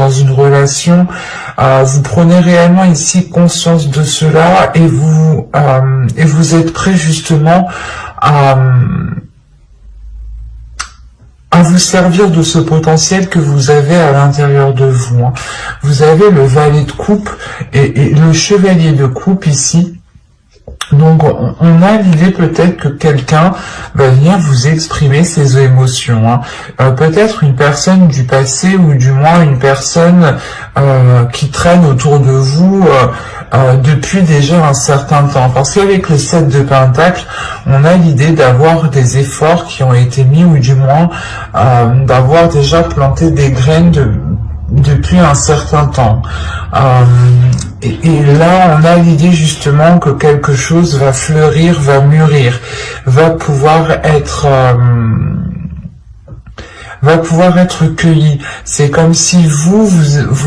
dans une relation, vous prenez réellement ici conscience de cela et vous êtes prêt justement à vous servir de ce potentiel que vous avez à l'intérieur de vous. Vous avez le valet de coupe et le chevalier de coupe ici. Donc on a l'idée peut-être que quelqu'un va venir vous exprimer ses émotions. Peut-être une personne du passé ou du moins une personne qui traîne autour de vous depuis déjà un certain temps. Parce qu'avec le 7 de Pentacle, on a l'idée d'avoir des efforts qui ont été mis ou du moins d'avoir déjà planté des graines depuis un certain temps. Et là, on a l'idée justement que quelque chose va fleurir, va mûrir, va pouvoir être cueilli. C'est comme si vous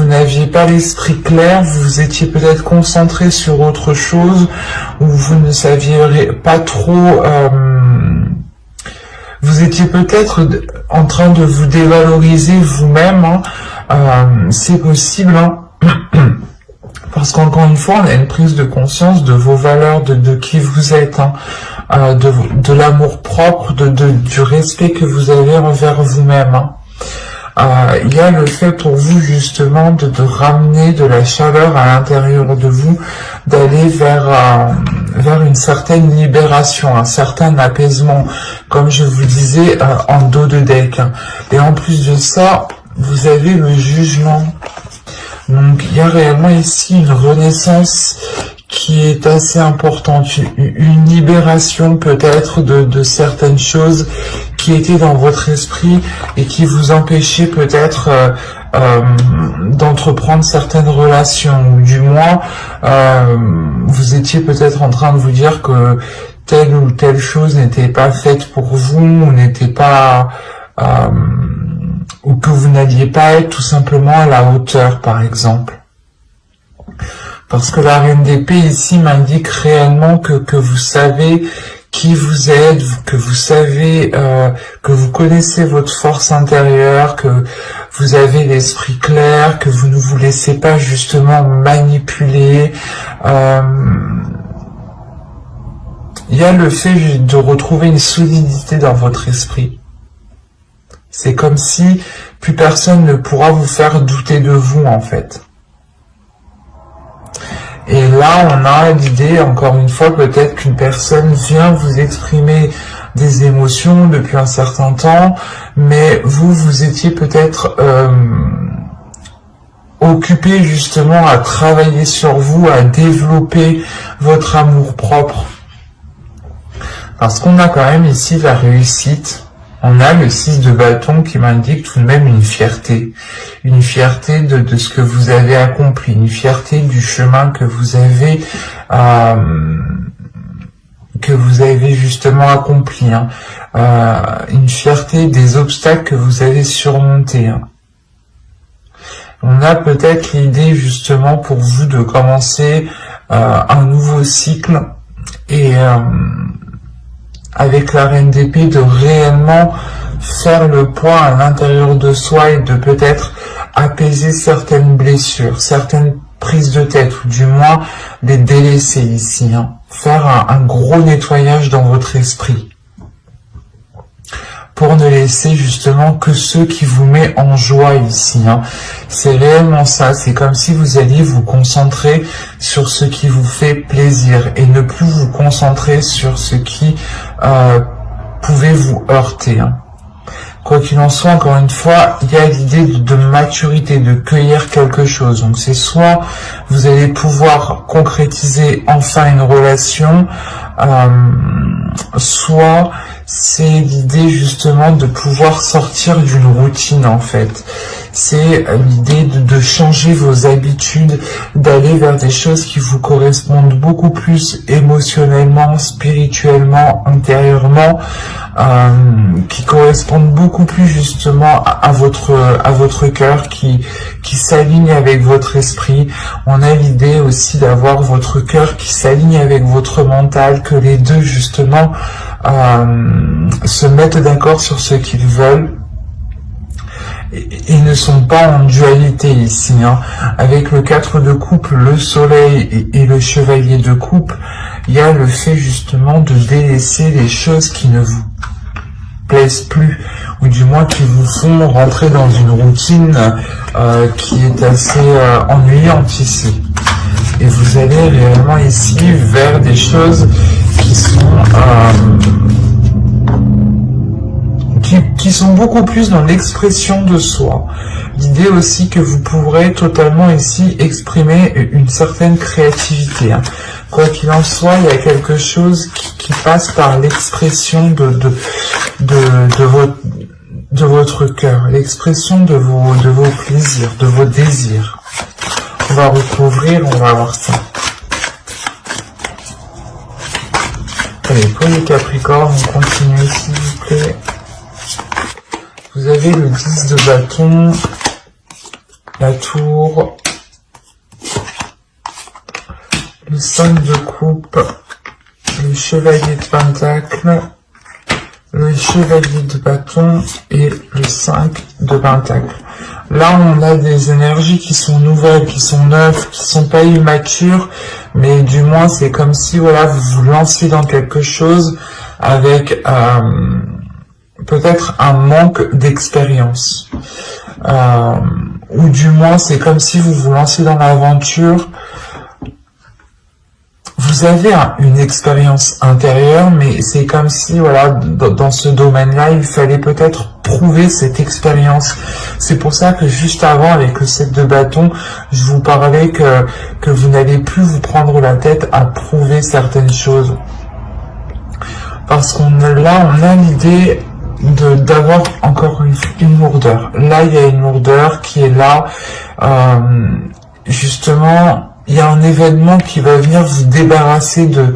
n'aviez pas l'esprit clair, vous étiez peut-être concentré sur autre chose, ou vous ne saviez pas trop... vous étiez peut-être en train de vous dévaloriser vous-même, c'est possible, parce qu'encore une fois, on a une prise de conscience de vos valeurs, de qui vous êtes, de l'amour propre, du respect que vous avez envers vous-même. Il y a le fait pour vous justement de ramener de la chaleur à l'intérieur de vous, d'aller vers une certaine libération, un certain apaisement, comme je vous disais en dos de deck. Et en plus de ça, vous avez le jugement. Donc il y a réellement ici une renaissance qui est assez importante, une libération peut-être de certaines choses qui étaient dans votre esprit et qui vous empêchaient peut-être d'entreprendre certaines relations, ou du moins vous étiez peut-être en train de vous dire que telle ou telle chose n'était pas faite pour vous, ou n'était pas... ou que vous n'alliez pas être tout simplement à la hauteur, par exemple. Parce que la reine d'épée ici m'indique réellement que vous savez qui vous êtes, que vous savez, que vous connaissez votre force intérieure, que vous avez l'esprit clair, que vous ne vous laissez pas justement manipuler. Il y a le fait de retrouver une solidité dans votre esprit. C'est comme si plus personne ne pourra vous faire douter de vous, en fait. Et là, on a l'idée, encore une fois, peut-être qu'une personne vient vous exprimer des émotions depuis un certain temps, mais vous étiez peut-être occupé justement à travailler sur vous, à développer votre amour-propre. Parce qu'on a quand même ici la réussite. On a le 6 de bâton qui m'indique tout de même une fierté de ce que vous avez accompli, une fierté du chemin que vous avez justement accompli, une fierté des obstacles que vous avez surmontés. On a peut-être l'idée justement pour vous de commencer un nouveau cycle et avec la reine d'épée, de réellement faire le point à l'intérieur de soi et de peut-être apaiser certaines blessures, certaines prises de tête, ou du moins les délaisser ici. Faire un gros nettoyage dans votre esprit, pour ne laisser justement que ce qui vous met en joie ici. C'est réellement ça, c'est comme si vous alliez vous concentrer sur ce qui vous fait plaisir et ne plus vous concentrer sur ce qui pouvait vous heurter. Quoi qu'il en soit, encore une fois, il y a l'idée de maturité, de cueillir quelque chose. Donc c'est soit vous allez pouvoir concrétiser enfin une relation, soit c'est l'idée justement de pouvoir sortir d'une routine en fait. C'est l'idée de changer vos habitudes, d'aller vers des choses qui vous correspondent beaucoup plus émotionnellement, spirituellement, intérieurement, qui correspondent beaucoup plus justement à votre cœur, qui s'aligne avec votre esprit. On a l'idée aussi d'avoir votre cœur qui s'aligne avec votre mental, que les deux justement se mettent d'accord sur ce qu'ils veulent. ils ne sont pas en dualité ici. Hein. Avec le 4 de coupe, le soleil et le chevalier de coupe, il y a le fait justement de délaisser les choses qui ne vous plaisent plus, ou du moins qui vous font rentrer dans une routine qui est assez ennuyante ici. Et vous allez réellement ici vers des choses qui sont beaucoup plus dans l'expression de soi. L'idée aussi que vous pourrez totalement ici exprimer une certaine créativité. Hein. Quoi qu'il en soit, il y a quelque chose qui passe par l'expression de votre cœur, l'expression de vos plaisirs, de vos désirs. On va recouvrir, on va voir ça. Allez, pour les Capricornes, on continue s'il vous plaît. Vous avez le 10 de bâton, la tour, le 5 de coupe, le chevalier de pentacle, le chevalier de bâton et le 5 de pentacle. Là, on a des énergies qui sont nouvelles, qui sont neuves, qui sont pas immatures, mais du moins, c'est comme si, voilà, vous vous lancez dans quelque chose avec peut-être un manque d'expérience. Ou du moins, c'est comme si vous vous lancez dans l'aventure. Vous avez une expérience intérieure, mais c'est comme si, voilà, dans ce domaine-là, il fallait peut-être prouver cette expérience. C'est pour ça que juste avant, avec le 7 de bâton, je vous parlais que vous n'allez plus vous prendre la tête à prouver certaines choses. Parce on a l'idée d'avoir encore une lourdeur. Là, il y a une lourdeur qui est là, justement. Il y a un événement qui va venir vous débarrasser de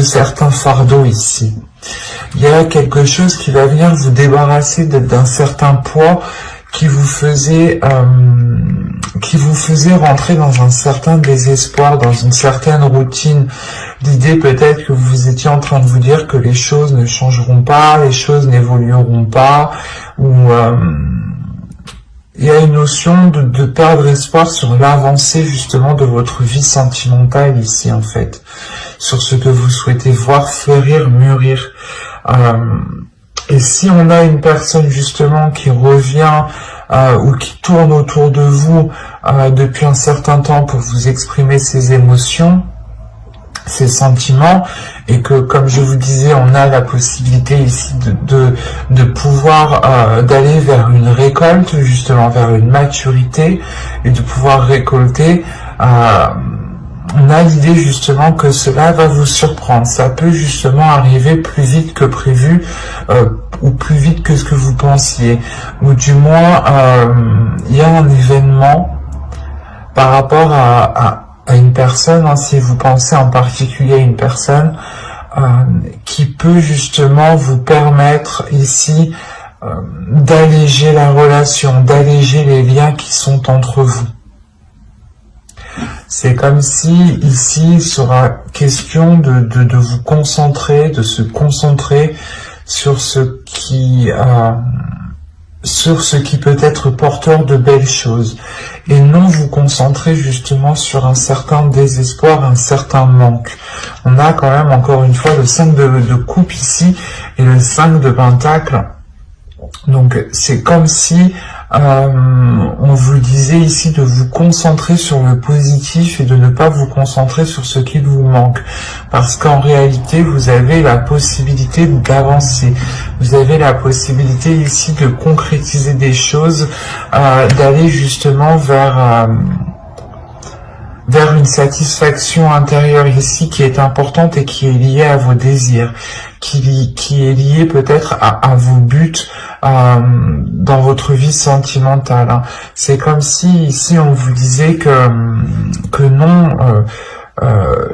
certains fardeaux ici. Il y a quelque chose qui va venir vous débarrasser d'un certain poids qui vous faisait rentrer dans un certain désespoir, dans une certaine routine. L'idée peut-être que vous étiez en train de vous dire que les choses ne changeront pas, les choses n'évolueront pas, ou il y a une notion de perdre espoir sur l'avancée justement de votre vie sentimentale ici en fait, sur ce que vous souhaitez voir fleurir, mûrir. Et si on a une personne justement qui revient ou qui tourne autour de vous depuis un certain temps pour vous exprimer ses émotions, ses sentiments, et que, comme je vous disais, on a la possibilité ici de pouvoir d'aller vers une récolte, justement vers une maturité, et de pouvoir récolter, on a l'idée justement que cela va vous surprendre. Ça peut justement arriver plus vite que prévu, ou plus vite que ce que vous pensiez, ou du moins il y a un événement par rapport à une personne, hein, si vous pensez en particulier à une personne qui peut justement vous permettre ici d'alléger la relation, d'alléger les liens qui sont entre vous. C'est comme si ici il sera question de vous concentrer, de se concentrer sur ce qui peut être porteur de belles choses, et non vous concentrer justement sur un certain désespoir, un certain manque. On a quand même encore une fois le 5 de coupe ici et le 5 de pentacle. Donc c'est comme si on vous disait ici de vous concentrer sur le positif et de ne pas vous concentrer sur ce qui vous manque. Parce qu'en réalité, vous avez la possibilité d'avancer. Vous avez la possibilité ici de concrétiser des choses, d'aller justement vers une satisfaction intérieure ici qui est importante et qui est liée à vos désirs, qui est liée peut-être à vos buts dans votre vie sentimentale. Hein. C'est comme si ici on vous disait que non,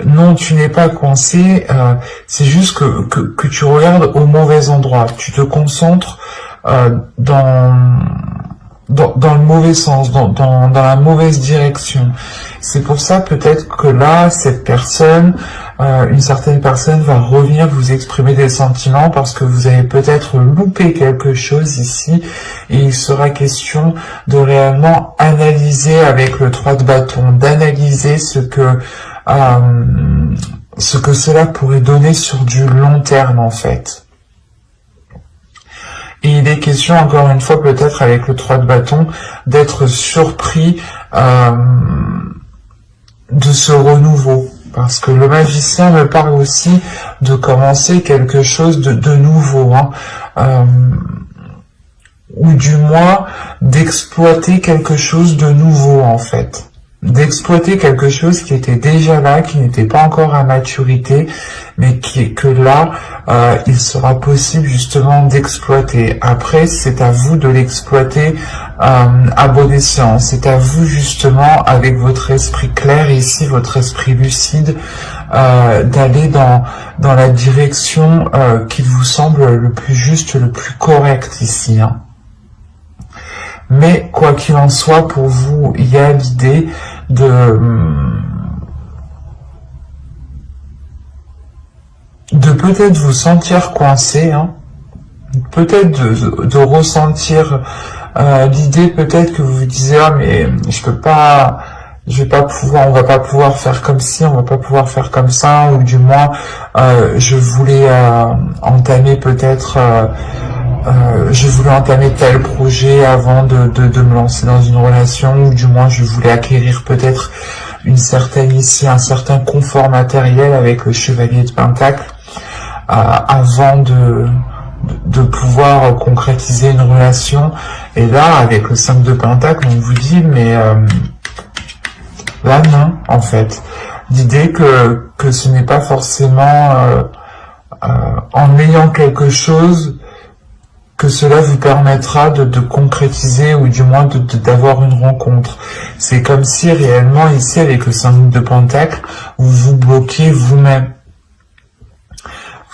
non, tu n'es pas coincé, c'est juste que tu regardes au mauvais endroit, tu te concentres dans le mauvais sens, dans la mauvaise direction. C'est pour ça peut-être que là, cette personne, une certaine personne va revenir vous exprimer des sentiments parce que vous avez peut-être loupé quelque chose ici et il sera question de réellement analyser avec le 3 de bâton, d'analyser ce que cela pourrait donner sur du long terme en fait. Et il est question, encore une fois, peut-être avec le 3 de bâton, d'être surpris de ce renouveau. Parce que le magicien me parle aussi de commencer quelque chose de nouveau. Ou du moins, d'exploiter quelque chose de nouveau, en fait. D'exploiter quelque chose qui était déjà là, qui n'était pas encore à maturité, mais que là, il sera possible justement d'exploiter. Après, c'est à vous de l'exploiter à bon escient. C'est à vous justement, avec votre esprit clair, et ici votre esprit lucide, d'aller dans la direction qui vous semble le plus juste, le plus correct ici. Mais quoi qu'il en soit, pour vous, il y a l'idée de peut-être vous sentir coincé, peut-être de ressentir l'idée peut-être que vous vous disiez ah mais on va pas pouvoir faire comme ci, on va pas pouvoir faire comme ça, ou du moins je voulais entamer peut-être je voulais entamer tel projet avant de me lancer dans une relation, ou du moins je voulais acquérir peut-être un certain confort matériel avec le chevalier de Pentacle avant de pouvoir concrétiser une relation. Et là, avec le 5 de Pentacle, on vous dit, mais là non, en fait. L'idée que ce n'est pas forcément en ayant quelque chose que cela vous permettra de concrétiser ou du moins d'avoir une rencontre. C'est comme si réellement ici avec le 5 de Pentacle, vous vous bloquez vous-même.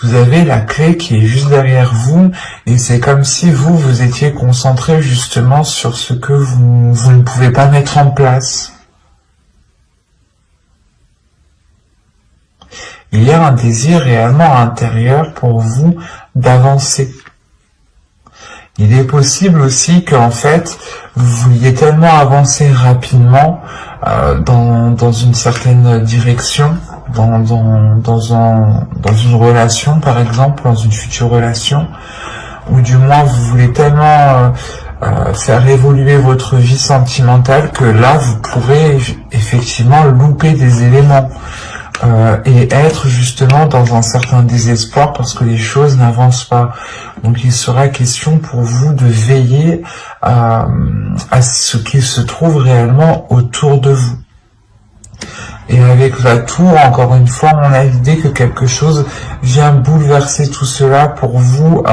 Vous avez la clé qui est juste derrière vous et c'est comme si vous étiez concentré justement sur ce que vous ne pouvez pas mettre en place. Il y a un désir réellement intérieur pour vous d'avancer. Il est possible aussi qu'en fait, vous vouliez tellement avancer rapidement dans une certaine direction, dans une relation par exemple, dans une future relation, ou du moins vous voulez tellement faire évoluer votre vie sentimentale que là vous pourrez effectivement louper des éléments. Et être justement dans un certain désespoir parce que les choses n'avancent pas. Donc il sera question pour vous de veiller à ce qui se trouve réellement autour de vous. Et avec la tour, encore une fois, on a l'idée que quelque chose vient bouleverser tout cela pour vous,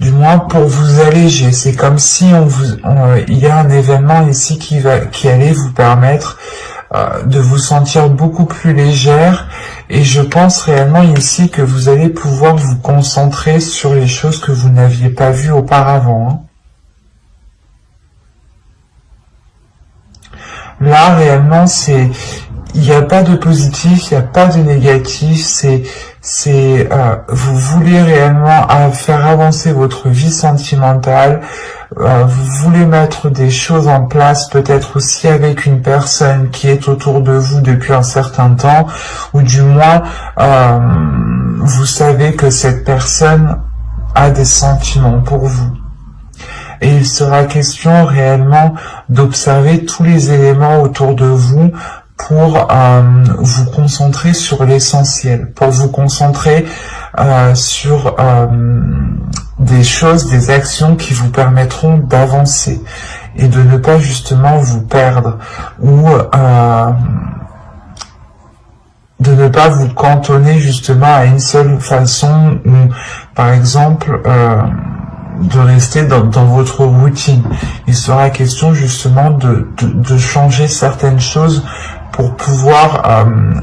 du moins pour vous alléger. C'est comme si il y a un événement ici qui allait vous permettre de vous sentir beaucoup plus légère, et je pense réellement ici que vous allez pouvoir vous concentrer sur les choses que vous n'aviez pas vues auparavant. Là réellement il n'y a pas de positif, il n'y a pas de négatif, vous voulez réellement faire avancer votre vie sentimentale, vous voulez mettre des choses en place, peut-être aussi avec une personne qui est autour de vous depuis un certain temps, ou du moins vous savez que cette personne a des sentiments pour vous. Et il sera question réellement d'observer tous les éléments autour de vous pour vous concentrer sur l'essentiel, pour vous concentrer sur des choses, des actions qui vous permettront d'avancer et de ne pas justement vous perdre ou de ne pas vous cantonner justement à une seule façon ou par exemple de rester dans votre routine. Il sera question justement de changer certaines choses pour pouvoir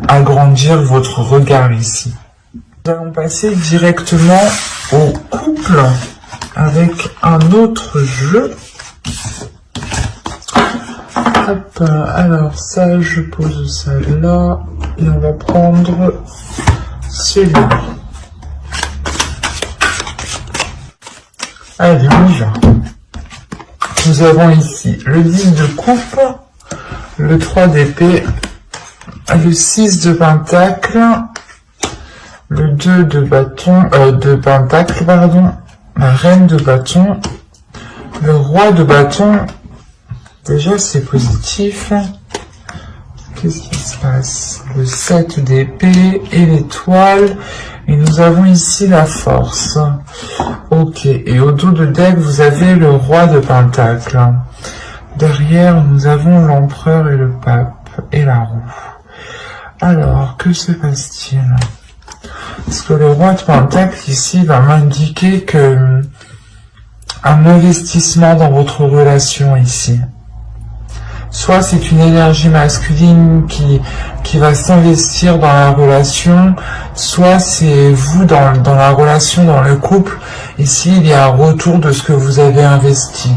agrandir votre regard ici. Nous allons passer directement au couple avec un autre jeu. Hop, alors ça, je pose ça là, et on va prendre celui-là. Allez, on y va. Nous avons ici le 10 de coupe, le 3 d'épée, le 6 de pentacle, le 2 de bâton, de pentacle, pardon, la reine de bâton, le roi de bâton. Déjà, c'est positif. Qu'est-ce qui se passe? Le 7 d'épée et l'étoile. Et nous avons ici la force. Ok. Et au dos de deck, vous avez le roi de pentacle. Derrière, nous avons l'empereur et le pape et la roue. Alors, que se passe-t-il? Parce que le roi de pentacle ici va m'indiquer que un investissement dans votre relation ici. Soit c'est une énergie masculine qui va s'investir dans la relation, soit c'est vous dans la relation, dans le couple. Ici, il y a un retour de ce que vous avez investi,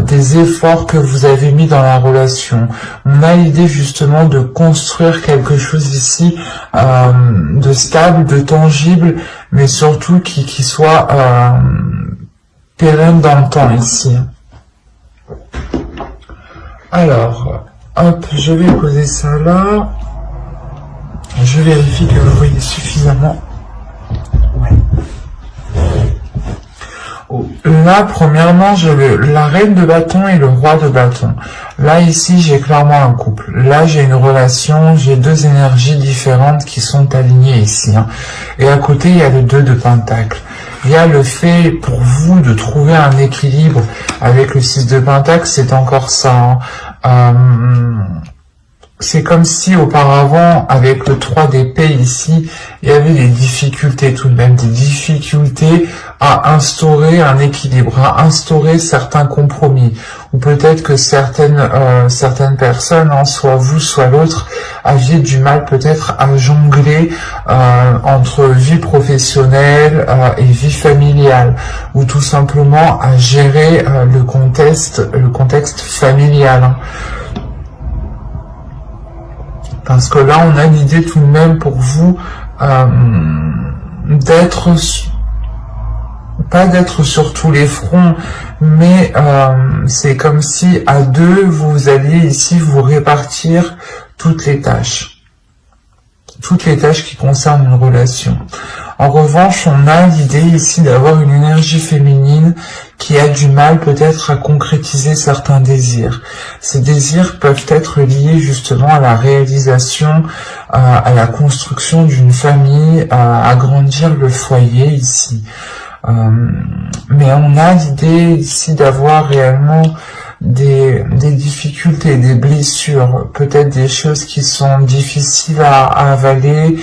des efforts que vous avez mis dans la relation. On a l'idée justement de construire quelque chose ici, de stable, de tangible, mais surtout qui soit pérenne dans le temps ici. Alors, hop, je vais poser ça là. Je vérifie que vous voyez suffisamment. Ouais. Oh, là, premièrement, j'ai la reine de bâton et le roi de bâton. Là, ici, j'ai clairement un couple. Là, j'ai une relation, j'ai deux énergies différentes qui sont alignées ici. Hein. Et à côté, il y a le 2 de pentacle. Il y a le fait pour vous de trouver un équilibre avec le 6 de pentacle, c'est encore ça. Hein. C'est comme si auparavant, avec le 3 d'épée ici, il y avait des difficultés tout de même, des difficultés à instaurer un équilibre, à instaurer certains compromis. Ou peut-être que certaines personnes, hein, soit vous, soit l'autre, aviez du mal peut-être à jongler entre vie professionnelle et vie familiale, ou tout simplement à gérer le contexte familial. Hein. Parce que là, on a l'idée tout de même pour vous pas d'être sur tous les fronts, mais c'est comme si à deux, vous alliez ici vous répartir toutes les tâches qui concernent une relation. En revanche, on a l'idée ici d'avoir une énergie féminine qui a du mal peut-être à concrétiser certains désirs. Ces désirs peuvent être liés justement à la réalisation, à la construction d'une famille, à agrandir le foyer ici. Mais on a l'idée ici d'avoir réellement des difficultés, des blessures, peut-être des choses qui sont difficiles à avaler,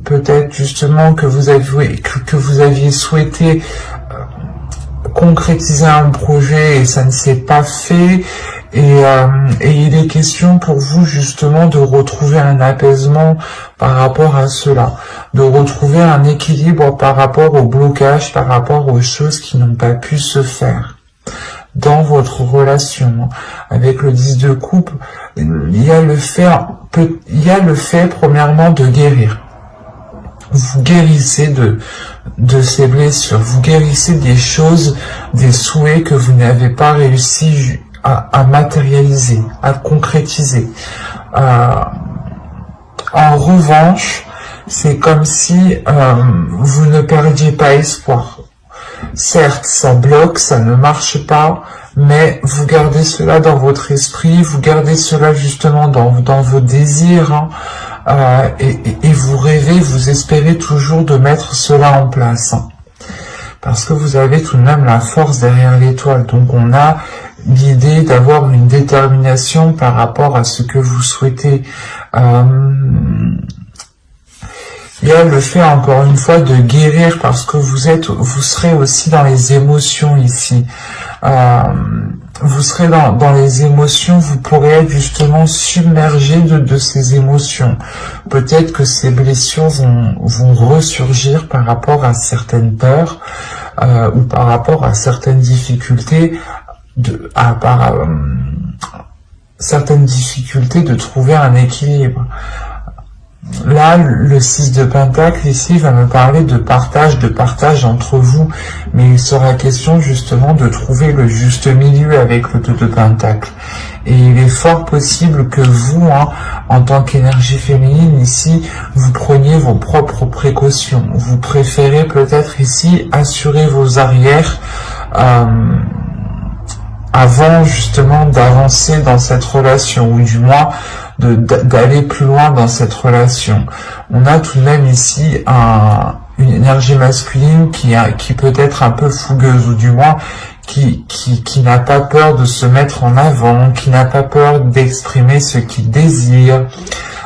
peut-être justement que vous aviez souhaité concrétiser un projet et ça ne s'est pas fait, et il est question pour vous justement de retrouver un apaisement par rapport à cela, de retrouver un équilibre par rapport au blocage, par rapport aux choses qui n'ont pas pu se faire dans votre relation. Avec le 10 de coupe, il y a le fait premièrement de guérir. Vous guérissez de ces blessures, vous guérissez des choses, des souhaits que vous n'avez pas réussi à matérialiser, à concrétiser. En revanche, c'est comme si vous ne perdiez pas espoir. Certes, ça bloque, ça ne marche pas, mais vous gardez cela dans votre esprit, vous gardez cela justement dans vos désirs, hein, et vous rêvez, vous espérez toujours de mettre cela en place. Hein, parce que vous avez tout de même la force derrière l'étoile, donc on a l'idée d'avoir une détermination par rapport à ce que vous souhaitez. Il y a le fait, encore une fois, de guérir parce que vous serez aussi dans les émotions ici. Vous serez dans les émotions, vous pourrez être justement submergé de ces émotions. Peut-être que ces blessures vont ressurgir par rapport à certaines peurs ou par rapport à certaines difficultés certaines difficultés de trouver un équilibre. Là, le 6 de Pentacle ici va me parler de partage entre vous, mais il sera question justement de trouver le juste milieu avec le 2 de Pentacle. Et il est fort possible que vous, en tant qu'énergie féminine ici, vous preniez vos propres précautions. Vous préférez peut-être ici assurer vos arrières avant justement d'avancer dans cette relation, ou du moins d'aller plus loin dans cette relation. On a tout de même ici une énergie masculine qui peut être un peu fougueuse, ou du moins qui n'a pas peur de se mettre en avant, qui n'a pas peur d'exprimer ce qu'il désire.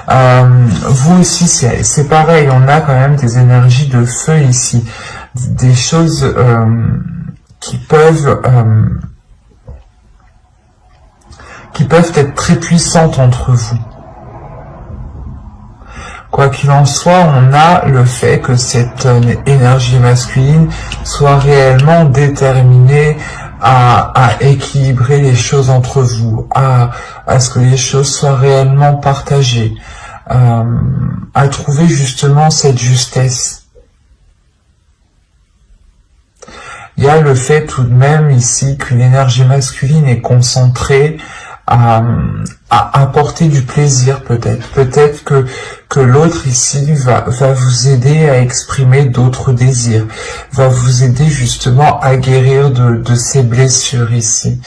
Vous aussi, c'est pareil, on a quand même des énergies de feu ici, des choses qui peuvent être très puissantes entre vous. Quoi qu'il en soit, on a le fait que cette énergie masculine soit réellement déterminée à équilibrer les choses entre vous, à ce que les choses soient réellement partagées, à trouver justement cette justesse. Il y a le fait tout de même ici qu'une énergie masculine est concentrée à apporter du plaisir, peut-être que l'autre ici va vous aider à exprimer d'autres désirs, va vous aider justement à guérir de ces blessures ici,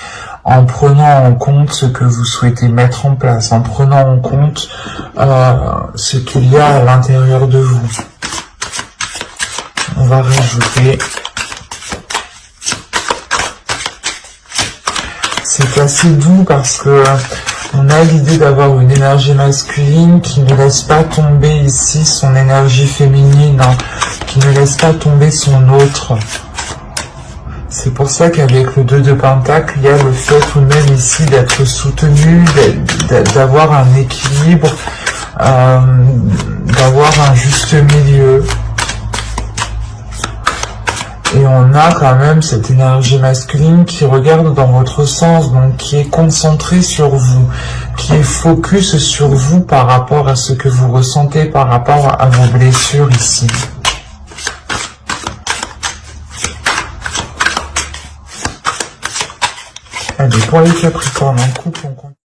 en prenant en compte ce que vous souhaitez mettre en place, en prenant en compte ce qu'il y a à l'intérieur de vous. On va rajouter. C'est assez doux parce que on a l'idée d'avoir une énergie masculine qui ne laisse pas tomber ici son énergie féminine, qui ne laisse pas tomber son autre. C'est pour ça qu'avec le 2 de Pentacle, il y a le fait tout de même ici d'être soutenu, d'avoir un équilibre, d'avoir un juste milieu. Et on a quand même cette énergie masculine qui regarde dans votre sens, donc qui est concentrée sur vous, qui est focus sur vous par rapport à ce que vous ressentez, par rapport à vos blessures ici. Allez, pour les Capricornes en couple, on continue.